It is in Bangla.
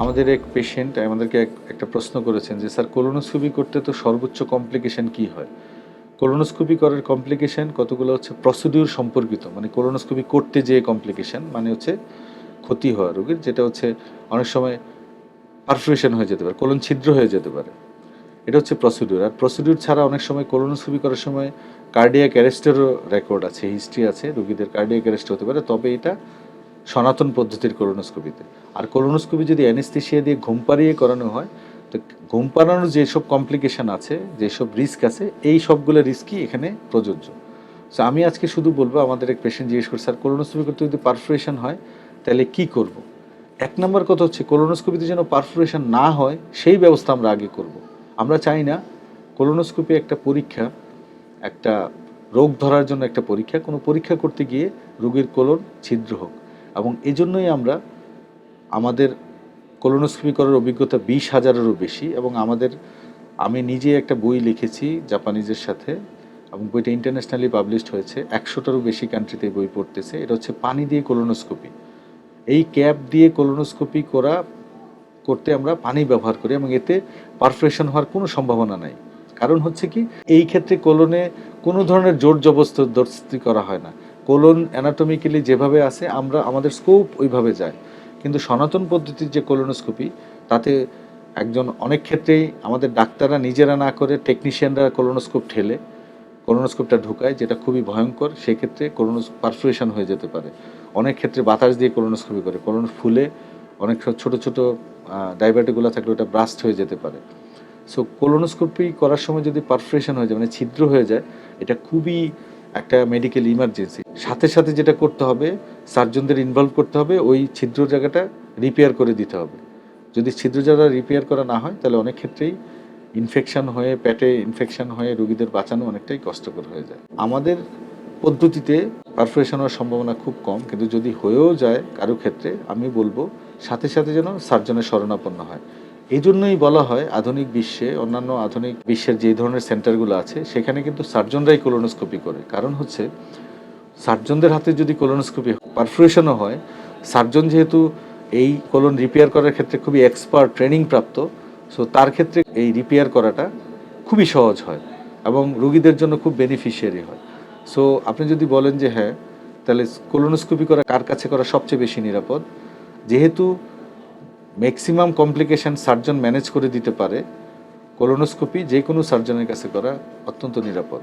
আমাদের এক পেশেন্ট আমাদেরকে একটা প্রশ্ন করেছেন যে স্যার কোলোনোস্কোপি করতে তো সর্বোচ্চ কমপ্লিকেশন কি হয়। কোলোনোস্কোপি করার কমপ্লিকেশন কতগুলো হচ্ছে প্রসিডিউর সম্পর্কিত, মানে কোলোনোস্কোপি করতে যেয়ে কমপ্লিকেশন মানে হচ্ছে ক্ষতি হয় রোগীর, যেটা হচ্ছে অনেক সময় পারফোরেশন হয়ে যেতে পারে, কোলন ছিদ্র হয়ে যেতে পারে। এটা হচ্ছে প্রসিডিউর। আর প্রসিডিউর ছাড়া অনেক সময় কোলোনোস্কোপি করার সময় কার্ডিয়াক অ্যারেস্টেরও রেকর্ড আছে, হিস্ট্রি আছে, রোগীদের কার্ডিয়াক অ্যারেস্ট হতে পারে, তবে এটা সনাতন পদ্ধতির কোলোনোস্কোপিতে। আর কোলোনোস্কোপি যদি অ্যানেস্থেশিয়া দিয়ে ঘুম পাড়িয়ে করানো হয়, তো ঘুম পাড়ানোর যেসব কমপ্লিকেশান আছে, যেসব রিস্ক আছে, এই সবগুলো রিস্কই এখানে প্রযোজ্য। সো আমি আজকে শুধু বলবো, আমাদের এক পেশেন্ট জিজ্ঞেস করছে স্যার কোলোনোস্কোপি করতে যদি পারফোরেশন হয় তাহলে কি করব। এক নম্বর কথা হচ্ছে কোলোনোস্কোপিতে যেন পারফোরেশন না হয় সেই ব্যবস্থা আমরা আগে করব। আমরা চাই না কোলোনোস্কোপি একটা পরীক্ষা, একটা রোগ ধরার জন্য একটা পরীক্ষা, কোনো পরীক্ষা করতে গিয়ে রোগীর কোলন ছিদ্র হোক। এবং এজন্যই আমরা আমাদের কোলোনোস্কোপি করার অভিজ্ঞতা 20,000-এরও বেশি, এবং আমি নিজে একটা বই লিখেছি জাপানিজের সাথে, এবং বইটা ইন্টারন্যাশনালি পাবলিশড হয়েছে, 100টারও বেশি কান্ট্রিতে বই পড়তেছে। এটা হচ্ছে পানি দিয়ে কোলোনোস্কোপি। এই ক্যাপ দিয়ে কোলোনোস্কোপি করতে আমরা পানি ব্যবহার করি, এবং এতে পারফোরেশন হওয়ার কোনো সম্ভাবনা নাই। কারণ হচ্ছে কি, এই ক্ষেত্রে কোলনে কোনো ধরনের জোর জবরদস্তি করা হয় না। কোলন অ্যানাটমিক্যালি যেভাবে আছে আমাদের স্কোপ ওইভাবে যায়। কিন্তু সনাতন পদ্ধতির যে কোলোনোস্কোপি, তাতে অনেক ক্ষেত্রেই আমাদের ডাক্তাররা নিজেরা না করে টেকনিশিয়ানরা কোলোনোস্কোপ ঠেলে কোলোনোস্কোপটা ঢুকায়, যেটা খুবই ভয়ঙ্কর। সেক্ষেত্রে পারফোরেশন হয়ে যেতে পারে। অনেক ক্ষেত্রে বাতাস দিয়ে কোলোনোস্কোপি করে, কোলন ফুলে অনেক ছোট ছোট ডায়াবেটিকগুলো থাকলে ওটা ব্রাস্ট হয়ে যেতে পারে। সো কোলোনোস্কোপি করার সময় যদি পারফোরেশন হয়ে যায়, মানে ছিদ্র হয়ে যায়, এটা খুবই একটা মেডিকেল ইমার্জেন্সি। সাথে সাথে যেটা করতে হবে, সার্জনদের ইনভলভ করতে হবে, ওই ছিদ্র জায়গাটা রিপেয়ার করে দিতে হবে। যদি ছিদ্র জায়গা রিপেয়ার করা না হয়, তাহলে অনেক ক্ষেত্রেই ইনফেকশন হয়ে, পেটে ইনফেকশন হয়ে রোগীদের বাঁচানো অনেকটাই কষ্টকর হয়ে যায়। আমাদের পদ্ধতিতে পারফোরেশন হওয়ার সম্ভাবনা খুব কম, কিন্তু যদি হয়েও যায় কারো ক্ষেত্রে, আমি বলবো সাথে সাথে যেন সার্জনের শরণাপন্ন হয়। এই জন্যই বলা হয় অন্যান্য আধুনিক বিশ্বের যে ধরনের সেন্টারগুলো আছে, সেখানে কিন্তু সার্জনরাই কোলোনোস্কোপি করে। কারণ হচ্ছে সার্জনদের হাতে যদি কোলোনোস্কোপি পারফোরেশনও হয়, সার্জন যেহেতু এই কোলন রিপেয়ার করার ক্ষেত্রে খুবই এক্সপার্ট, ট্রেনিং প্রাপ্ত, সো তার ক্ষেত্রে এই রিপেয়ার করাটা খুবই সহজ হয় এবং রোগীদের জন্য খুব বেনিফিশিয়ারি হয়। সো আপনি যদি বলেন যে হ্যাঁ, তাহলে কোলোনোস্কোপি করা কার কাছে করা সবচেয়ে বেশি নিরাপদ, যেহেতু ম্যাক্সিমাম কমপ্লিকেশান সার্জন ম্যানেজ করে দিতে পারে, কোলোনোস্কোপি যে কোনো সার্জনের কাছে করা অত্যন্ত নিরাপদ।